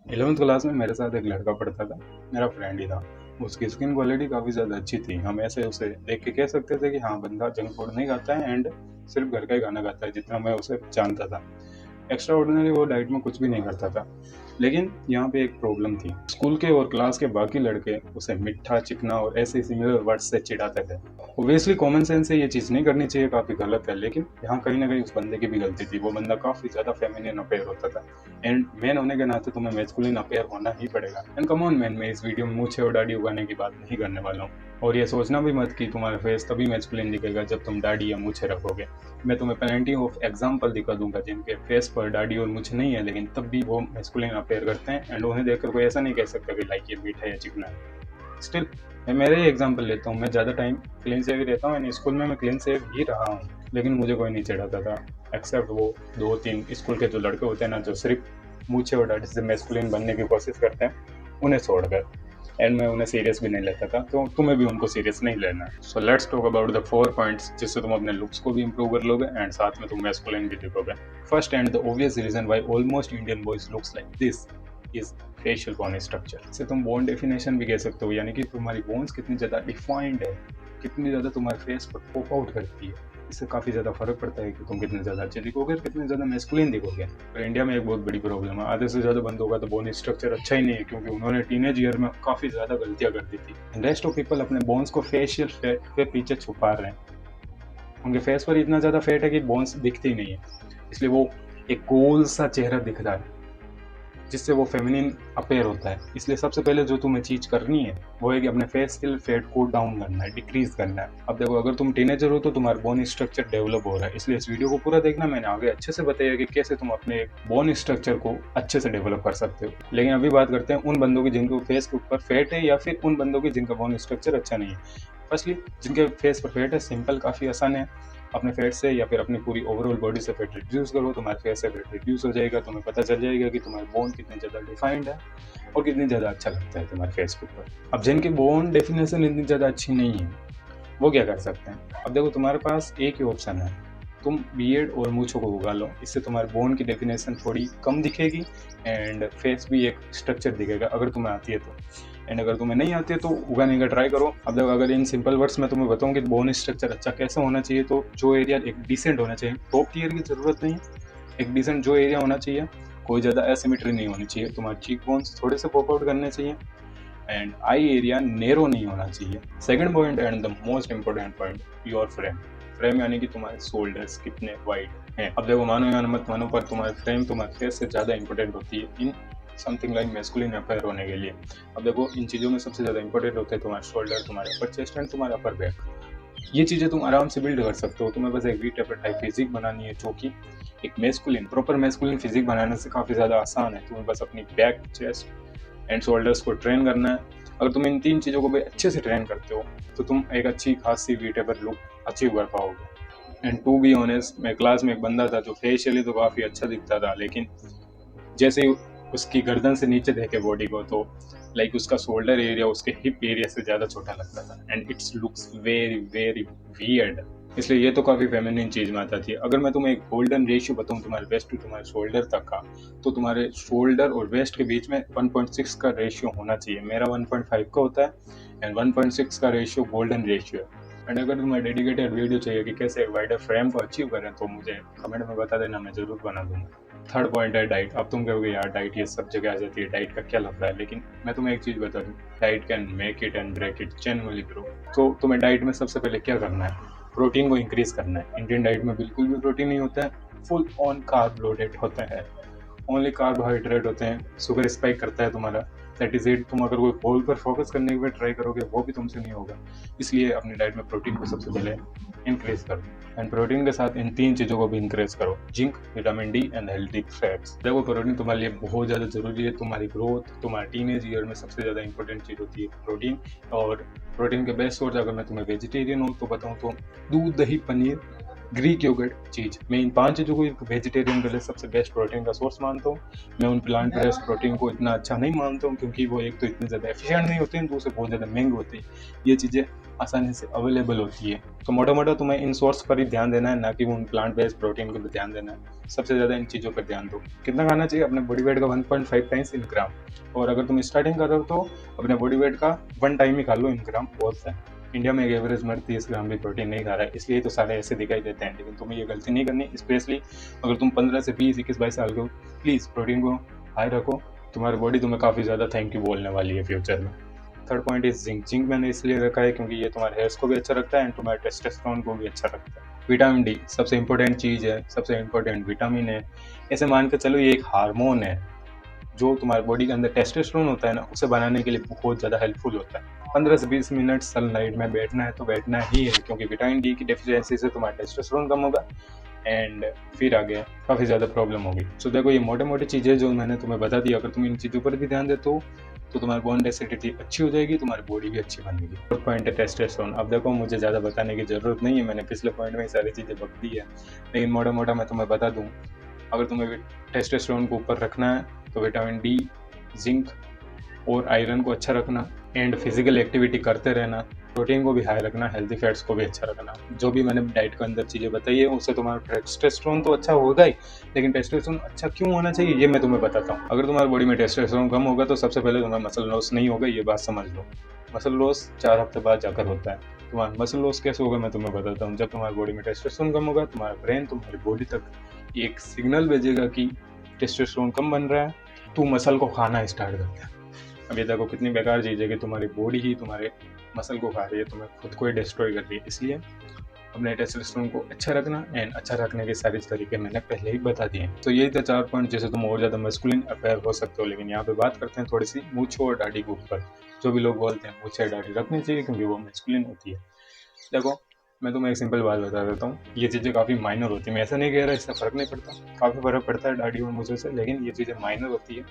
11th class में मेरे साथ एक लड़का पढ़ता था, मेरा फ्रेंड ही था। उसकी स्किन क्वालिटी काफ़ी ज़्यादा अच्छी थी। हम ऐसे उसे देख के कह सकते थे कि हाँ, बंदा जंक फूड नहीं खाता है एंड सिर्फ घर का ही खाना खाता है, जितना मैं उसे जानता था। एक्स्ट्रा ऑर्डिनरी वो डाइट में कुछ भी नहीं करता था। लेकिन यहाँ पे एक प्रॉब्लम थी। स्कूल के और क्लास के बाकी लड़के उसे मिठा, चिकना और ऐसे सिमिलर वर्ड्स से चिढ़ाते थे। ओबियसली कॉमन सेंस से ये चीज़ नहीं करनी चाहिए, काफ़ी गलत है, लेकिन यहाँ कहीं ना कहीं उस बंदे की भी गलती थी। वो बंदा काफ़ी ज़्यादा फेमिनिन अपेयर होता था एंड मैन होने के नाते तुम्हें मैस्कुलिन अपेयर होना ही पड़ेगा। एंड कम ऑन मैन, मैं इस वीडियो में मूछें और दाढ़ी उगाने की बात नहीं करने वाला हूँ। और ये सोचना भी मत कि तुम्हारा फेस तभी मैस्कुलिन दिखेगा जब तुम दाढ़ी या मूछें रखोगे। मैं तुम्हें प्लेंटी ऑफ एग्जाम्पल दिखा दूंगा जिनके फेस पर दाढ़ी और मूछें नहीं है, लेकिन तब भी वो मैस्कुलिन अपेयर करते हैं एंड उन्हें देखकर कोई ऐसा नहीं कह सकता कि लाइक ये मीठा या चिकना है। स्टिल मैं मेरे ही एग्जाम्पल लेता हूँ। मैं ज़्यादा टाइम क्लीन सेव ही रहता हूँ एंड स्कूल में मैं क्लीन सेव ही रहा हूँ, लेकिन मुझे कोई नहीं चिढ़ाता था एक्सेप्ट वो दो तीन स्कूल के जो लड़के होते हैं ना, जो सिर्फ मूछे और दाढ़ी से मैस्कुलिन बनने की कोशिश करते हैं, उन्हें छोड़कर। एंड मैं उन्हें सीरियस भी नहीं लेता था, तो तुम्हें भी उनको सीरियस नहीं लेना है। So let's talk about the 4 points जिससे तुम अपने लुक्स को भी इंप्रूव कर लोगे एंड साथ में तुम मैस्कुलिन भी दिखोगे। First and the obvious reason why almost Indian boys looks like this is facial bone structure. इसे तुम बोन डेफिनेशन भी कह सकते हो, यानी कि तुम्हारी बोन्स कितनी ज़्यादा डिफाइंड है, कितनी ज़्यादा तुम्हारे फेस पर पॉप आउट करती है। इससे काफ़ी ज़्यादा फर्क पड़ता है कि तुम कितने ज़्यादा अच्छे दिखोगे और कितने ज़्यादा मैस्कुलिन दिखोगे। तो इंडिया में एक बहुत बड़ी प्रॉब्लम है, आधे से ज़्यादा बंदों का तो बोन स्ट्रक्चर अच्छा ही नहीं है, क्योंकि उन्होंने टीनेज ईयर में काफ़ी ज़्यादा गलतियाँ कर दी थी। रेस्ट ऑफ पीपल अपने बोन्स को फेशियल फैट के पीछे छुपा रहे हैं। उनके फेस पर इतना ज़्यादा फैट है कि बोन्स दिखती ही नहीं है, इसलिए वो एक गोल सा चेहरा दिख रहा है जिससे वो फेमिनिन अपेयर होता है। इसलिए सबसे पहले जो तुम्हें चीज़ करनी है वो है कि अपने फेस के फैट को डाउन करना है, डिक्रीज करना है। अब देखो, अगर तुम टीनेजर हो तो तुम्हारा बोन स्ट्रक्चर डेवलप हो रहा है, इसलिए इस वीडियो को पूरा देखना। मैंने आगे अच्छे से बताया कि कैसे तुम अपने बोन स्ट्रक्चर को अच्छे से डेवलप कर सकते हो। लेकिन अभी बात करते हैं उन बंदों की जिनके फेस के ऊपर फैट है, या फिर उन बंदों की जिनका बोन स्ट्रक्चर अच्छा नहीं है। फर्स्टली, जिनके फेस पर फैट है, सिंपल काफ़ी आसान है। अपने फैट से या फिर अपनी पूरी ओवरऑल बॉडी से फैट रिड्यूस करो, तुम्हारे फेस से फैट रिड्यूस हो जाएगा। तुम्हें पता चल जाएगा कि तुम्हारे बोन कितने ज़्यादा डिफाइंड है और कितनी ज़्यादा अच्छा लगता है तुम्हारे फेस के ऊपर। अब जिनकी बोन डेफिनेशन इतनी ज़्यादा अच्छी नहीं है, वो क्या कर सकते हैं? अब देखो, तुम्हारे पास एक ही ऑप्शन है, तुम बियर्ड और मूछों को उगा लो। इससे तुम्हारे बोन की डेफिनेशन थोड़ी कम दिखेगी एंड फेस भी एक स्ट्रक्चर दिखेगा, अगर तुम्हें आती है तो। एंड अगर तुम्हें नहीं आती है तो उगाने का ट्राई करो। अब देखो, अगर इन सिंपल वर्ड्स में तुम्हें बताऊँ कि बोन स्ट्रक्चर अच्छा कैसे होना चाहिए, तो जो एरिया एक डिसेंट होना चाहिए, टॉप टीयर की ज़रूरत नहीं है, एक डिसेंट जो एरिया होना चाहिए, कोई ज़्यादा एसिमेट्री नहीं होनी चाहिए। तुम्हारे चीक बोन्स थोड़े से पॉप आउट करने चाहिए एंड आई एरिया नेरो नहीं होना चाहिए। Second point and the most important point, your frame. Frame यानी कि तुम्हारे शोल्डर्स कितने वाइड हैं। अब देखो, मानो या मत मानो, पर तुम्हारे फ्रेम तुम्हारे फेस से ज़्यादा इंपॉर्टेंट होती है in something like masculine appear होने के लिए। अब देखो, इन चीज़ों में सबसे ज़्यादा इंपॉर्टेंट होते हैं तुम्हारे शोल्डर, तुम्हारे अपर चेस्ट एंड तुम्हारे अपर बैक। ये चीज़ें तुम आराम से बिल्ड कर सकते हो। तुम्हें बस एक वी टेपर टाइप फिजिक बनानी है, जो कि एक मैस्कुलिन, प्रॉपर मैस्कुलिन फिजिक बनाने से काफ़ी ज़्यादा आसान है। तुम्हें बस अपनी बैक, चेस्ट एंड शोल्डर्स को ट्रेन करना है। अगर तुम इन तीन चीज़ों को भी अच्छे से ट्रेन करते हो तो तुम एक अच्छी खासी वीटेबल लुक अचीव कर पाओगे। एंड टू बी ऑनेस्ट, मैं क्लास में एक बंदा था जो फेशियली तो काफ़ी अच्छा दिखता था, लेकिन जैसे ही उसकी गर्दन से नीचे देखे बॉडी को, तो लाइक उसका शोल्डर एरिया उसके हिप एरिया से ज़्यादा छोटा लगता था and it's looks very very weird. इसलिए ये तो काफ़ी फेमिनिन चीज़ में आता थी। अगर मैं तुम्हें एक गोल्डन रेशियो बताऊँ तुम्हारे वेस्ट टू तुम्हारे शोल्डर तक का, तो तुम्हारे शोल्डर और वेस्ट के बीच में 1.6 का रेशियो होना चाहिए। मेरा 1.5 का होता है एंड 1.6 का रेशियो गोल्डन रेशियो है। एंड अगर तुम्हें डेडिकेटेड वीडियो चाहिए कि कैसे एक वाइडर फ्रेम को अचीव करें, तो मुझे कमेंट में बता देना, मैं ज़रूर बना दूंगा। थर्ड पॉइंट है डाइट। अब तुम कहोगे यार डाइट ये सब जगह आ जाती है, डाइट का क्या लफड़ा है, लेकिन मैं तुम्हें एक चीज़ बता दूँ, diet can make it and break it genuinely bro. तो तुम्हें डाइट में सबसे पहले क्या करना है, प्रोटीन को इंक्रीज करना है। इंडियन डाइट में बिल्कुल भी प्रोटीन नहीं होता है, फुल ऑन कार्ब लोडेड होता है, ओनली कार्बोहाइड्रेट होते हैं। शुगर स्पाइक करता है तुम्हारा, दैट इज इट। तुम अगर कोई गोल पर फोकस करने के लिए ट्राई करोगे, वो भी तुमसे नहीं होगा। इसलिए अपनी डाइट में प्रोटीन को सबसे पहले इंक्रीज करो एंड प्रोटीन के साथ इन तीन चीज़ों को भी इंक्रीज करो, zinc, vitamin D and healthy fats. देखो, प्रोटीन तुम्हारे लिए बहुत ज़्यादा जरूरी है। तुम्हारी ग्रोथ, तुम्हारे टीनेज ईयर में सबसे ज़्यादा इंपॉर्टेंट चीज़ होती है प्रोटीन। और प्रोटीन के बेस्ट सोर्स, अगर मैं तुम्हें वेजिटेरियन हूँ तो बताऊँ तो दूध, दही, पनीर ग्रीक योगर्ट चीज़, मैं इन 5 चीज़ों को वेजिटेरियन के लिए सबसे बेस्ट प्रोटीन का सोर्स मानता हूँ। मैं उन प्लांट बेस्ड प्रोटीन को इतना अच्छा नहीं मानता हूँ, क्योंकि वो एक तो इतने ज़्यादा एफिशिएंट नहीं होते हैं, दूसरे बहुत ज़्यादा महंगे होते हैं। ये चीज़ें आसानी से अवेलेबल होती है, तो मोटा तुम्हें इन सोर्स पर ही ध्यान देना है, ना कि उन प्लांट बेस्ड प्रोटीन पर ध्यान देना है। सबसे ज़्यादा इन चीज़ों पर ध्यान दो। कितना खाना चाहिए? अपने बॉडी वेट का 1.5 टाइम्स इन ग्राम, और अगर तुम स्टार्टिंग कर रहे हो तो अपने बॉडी वेट का 1 टाइम ही खा लो इन ग्राम, बहुत है। इंडिया में एक एवरेज मर्द 30 ग्राम भी प्रोटीन नहीं खा रहा है, इसलिए तो सारे ऐसे दिखाई देते हैं। लेकिन तुम्हें ये गलती नहीं करनी, स्पेशली अगर तुम 15 से 20, 21, 22 साल के हो। प्लीज़ प्रोटीन को हाई रखो, तुम्हारी बॉडी तुम्हें काफ़ी ज़्यादा थैंक यू बोलने वाली है फ्यूचर में। Third point is zinc. Zinc मैंने इसलिए रखा है क्योंकि ये तुम्हारे हेयर्स को भी अच्छा रखता है एंड तुम्हारे टेस्टोस्टेरोन को भी अच्छा रखता है। विटामिन डी सबसे इंपॉर्टेंट चीज़ है, सबसे इंपॉर्टेंट विटामिन है। ऐसे मान के चलो ये एक हार्मोन है जो तुम्हारे बॉडी के अंदर टेस्टोस्टेरोन होता है ना, उसे बनाने के लिए बहुत ज़्यादा हेल्पफुल होता है। 15 से 20 मिनट सनलाइट में बैठना है तो बैठना ही है, क्योंकि विटामिन डी की डेफिशिएंसी से तुम्हारा टेस्टोस्टेरोन कम होगा एंड फिर आगे काफ़ी ज़्यादा प्रॉब्लम होगी। सो देखो, ये मोटे मोटे चीज़ें जो मैंने तुम्हें बता दी, अगर तुम इन चीज़ों पर भी ध्यान देते हो तो तुम्हारी बोन डेंसिटी अच्छी हो जाएगी, तुम्हारी बॉडी भी अच्छी बनेगी। फोर्थ पॉइंट है टेस्टोस्टेरोन। अब देखो, मुझे ज़्यादा बताने की ज़रूरत नहीं है, मैंने पिछले पॉइंट में सारी चीज़ें बता दी है, लेकिन मोटा मोटा मैं तुम्हें बता दूँ। अगर तुम्हें टेस्टोस्टेरोन को ऊपर रखना है तो विटामिन डी, जिंक और आयरन को अच्छा रखना एंड फिजिकल एक्टिविटी करते रहना। प्रोटीन को भी हाई रखना, हेल्दी फैट्स को भी अच्छा रखना। जो भी मैंने डाइट के अंदर चीज़ें बताई है उससे तुम्हारा टेस्टोस्टेरोन तो अच्छा होगा ही, लेकिन टेस्टोस्टेरोन अच्छा क्यों होना चाहिए ये मैं तुम्हें बताता हूँ। अगर तुम्हारी बॉडी में टेस्टोस्टेरोन कम होगा तो सबसे पहले तुम्हें मसल लॉस नहीं होगा, ये बात समझ लो। मसल लॉस 4 हफ्ते बाद जाकर होता है। तुम्हारा मसल लॉस कैसे होगा मैं तुम्हें बताता हूँ। जब तुम्हारी बॉडी में टेस्टोस्टेरोन कम होगा, तुम्हारा ब्रेन तुम्हारी बॉडी तक एक सिग्नल भेजेगा कि टेस्टोस्टेरोन कम बन रहा है, तू मसल को खाना स्टार्ट करता है। अब ये देखो कितनी बेकार चीज़ है कि तुम्हारी बॉडी ही तुम्हारे मसल को खा रही है, तुम्हें खुद को ही डिस्ट्रॉय कर रही है। इसलिए अपने टेस्टोस्टेरोन को अच्छा रखना एंड अच्छा रखने के सारे तरीके मैंने पहले ही बता दिए। तो यही था 4 पॉइंट जिससे तुम और ज़्यादा मस्कुलिन अफेयर हो सकते हो। लेकिन यहाँ पे बात करते हैं थोड़ी सी मूंछ और दाढ़ी के ऊपर। जो भी लोग बोलते हैं मूंछ और दाढ़ी रखनी चाहिए क्योंकि वो मस्कुलिन होती है। देखो, मैं तुम्हें एक सिंपल बात बता देता हूँ, ये चीज़ें काफ़ी माइनर होती है। मैं ऐसा नहीं कह रहा इससे फ़र्क नहीं पड़ता, काफ़ी फ़र्क पड़ता है दाढ़ी और मूंछों से, लेकिन ये चीज़ें माइनर होती है,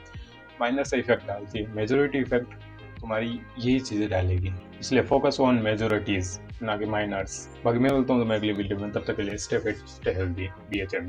माइनर से इफेक्ट डालती है। मेजोरिटी इफेक्ट तुम्हारी यही चीज़ें डालेगी, इसलिए फोकस ऑन मेजोरिटीज़ ना कि माइनर्स। बाकी मैं बोलता हूँ तो मैं अगली वीडियो में, तब तक के लिए stay fit, stay healthy, B H M.